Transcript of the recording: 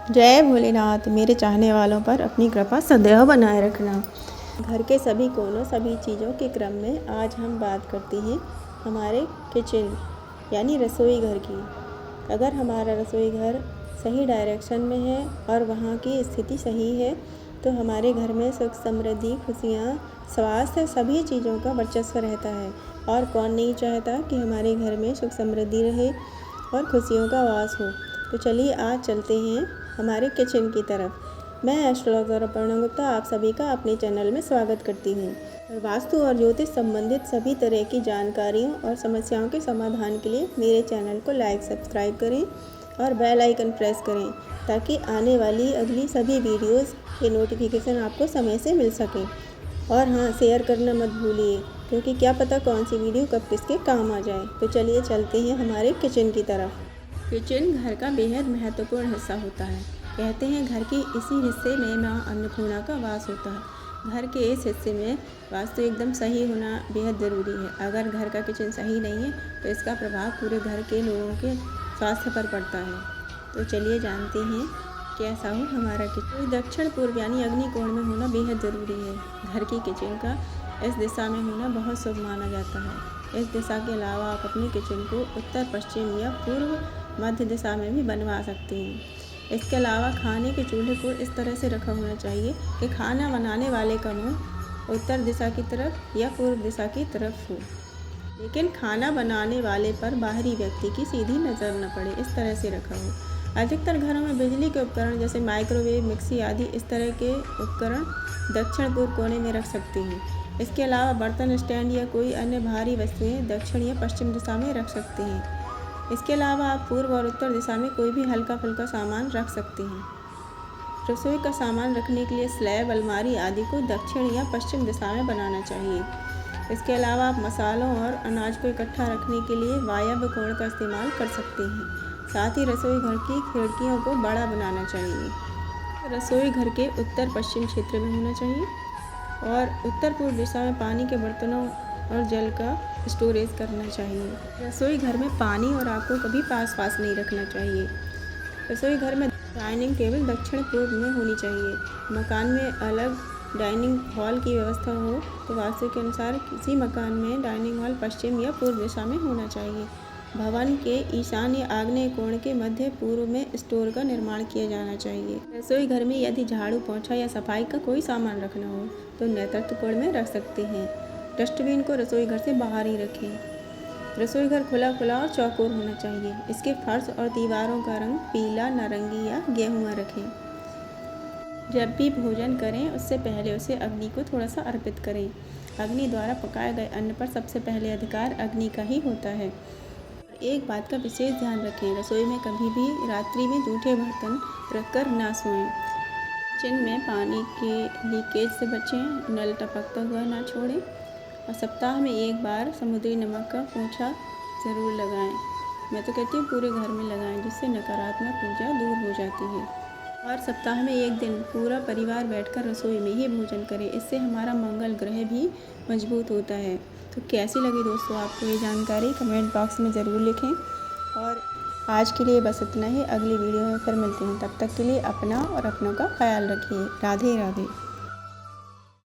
जय भोलेनाथ। मेरे चाहने वालों पर अपनी कृपा सदैव बनाए रखना। घर के सभी कोनों सभी चीज़ों के क्रम में आज हम बात करते हैं हमारे किचन यानी रसोई घर की। अगर हमारा रसोई घर सही डायरेक्शन में है और वहाँ की स्थिति सही है तो हमारे घर में सुख समृद्धि खुशियाँ स्वास्थ्य सभी चीज़ों का वर्चस्व रहता है। और कौन नहीं चाहता कि हमारे घर में सुख समृद्धि रहे और खुशियों का वास हो। तो चलिए आज चलते हैं हमारे किचन की तरफ। मैं एस्ट्रोलॉजर अपर्णा गुप्ता आप सभी का अपने चैनल में स्वागत करती हूँ। वास्तु और ज्योतिष संबंधित सभी तरह की जानकारियों और समस्याओं के समाधान के लिए मेरे चैनल को लाइक सब्सक्राइब करें और बेल आइकन प्रेस करें ताकि आने वाली अगली सभी वीडियोस के नोटिफिकेशन आपको समय से मिल सके। और हाँ, शेयर करना मत भूलिए क्योंकि क्या पता कौन सी वीडियो कब किसके काम आ जाए। तो चलिए चलते हैं हमारे किचन की तरफ। किचन घर का बेहद महत्वपूर्ण हिस्सा होता है। कहते हैं घर के इसी हिस्से में माँ अन्नपूर्णा का वास होता है। घर के इस हिस्से में वास्तु एकदम सही होना बेहद ज़रूरी है। अगर घर का किचन सही नहीं है तो इसका प्रभाव पूरे घर के लोगों के स्वास्थ्य पर पड़ता है। तो चलिए जानते हैं कैसा हो हमारा किचन। दक्षिण पूर्व यानी अग्निकोण में होना बेहद ज़रूरी है। घर की किचन का इस दिशा में होना बहुत शुभ माना जाता है। इस दिशा के अलावा आप अपने किचन को उत्तर पश्चिम या पूर्व मध्य दिशा में भी बनवा सकते हैं। इसके अलावा खाने के चूल्हे को इस तरह से रखा होना चाहिए कि खाना बनाने वाले का मुंह उत्तर दिशा की तरफ या पूर्व दिशा की तरफ हो, लेकिन खाना बनाने वाले पर बाहरी व्यक्ति की सीधी नज़र न पड़े, इस तरह से रखा हो। अधिकतर घरों में बिजली के उपकरण जैसे माइक्रोवेव मिक्सी आदि इस तरह के उपकरण दक्षिण पूर्व कोने में रख सकते हैं। इसके अलावा बर्तन स्टैंड या कोई अन्य भारी वस्तुएं दक्षिण या पश्चिम दिशा में रख सकते हैं। इसके अलावा आप पूर्व और उत्तर दिशा में कोई भी हल्का फुल्का सामान रख सकते हैं। रसोई का सामान रखने के लिए स्लैब अलमारी आदि को दक्षिण या पश्चिम दिशा में बनाना चाहिए। इसके अलावा आप मसालों और अनाज को इकट्ठा रखने के लिए वायव्य कोण का इस्तेमाल कर सकते हैं। साथ ही रसोई घर की खिड़कियों को बड़ा बनाना चाहिए। रसोई घर के उत्तर पश्चिम क्षेत्र में होना चाहिए और उत्तर पूर्व दिशा में पानी के बर्तनों और जल का स्टोरेज करना चाहिए। रसोई घर में पानी और आग को कभी पास नहीं रखना चाहिए। रसोई घर में डाइनिंग टेबल दक्षिण पूर्व में होनी चाहिए। मकान में अलग डाइनिंग हॉल की व्यवस्था हो तो वास्तु के अनुसार किसी मकान में डाइनिंग हॉल पश्चिम या पूर्व दिशा में होना चाहिए। भवन के ईशान या आग्नेय कोण के मध्य पूर्व में स्टोर का निर्माण किया जाना चाहिए। रसोई घर में यदि झाड़ू पोंछा या सफाई का कोई सामान रखना हो तो नेतृत्व कोण में रख सकते हैं। डस्टबिन को रसोई घर से बाहर ही रखें। रसोई घर खुला और चौकोर होना चाहिए। इसके फर्श और दीवारों का रंग पीला नारंगी या गेहुआ रखें। जब भी भोजन करें उससे पहले उसे अग्नि को थोड़ा सा अर्पित करें। अग्नि द्वारा पकाए गए अन्न पर सबसे पहले अधिकार अग्नि का ही होता है। एक बात का विशेष ध्यान रखें, रसोई में कभी भी रात्रि में जूठे बर्तन रखकर ना सोएं। किचन में पानी के लीकेज से बचें, नल टपकता हुआ ना छोड़ें और सप्ताह में एक बार समुद्री नमक का पोंछा ज़रूर लगाएं। मैं तो कहती हूँ पूरे घर में लगाएं, जिससे नकारात्मक ऊर्जा दूर हो जाती है। और सप्ताह में एक दिन पूरा परिवार बैठकर रसोई में ही भोजन करें। इससे हमारा मंगल ग्रह भी मजबूत होता है। तो कैसी लगी दोस्तों आपको ये जानकारी, कमेंट बॉक्स में ज़रूर लिखें। और आज के लिए बस इतना ही। अगली वीडियो में फिर मिलते हैं। तब तक के लिए अपना और अपनों का ख्याल रखिए। राधे राधे।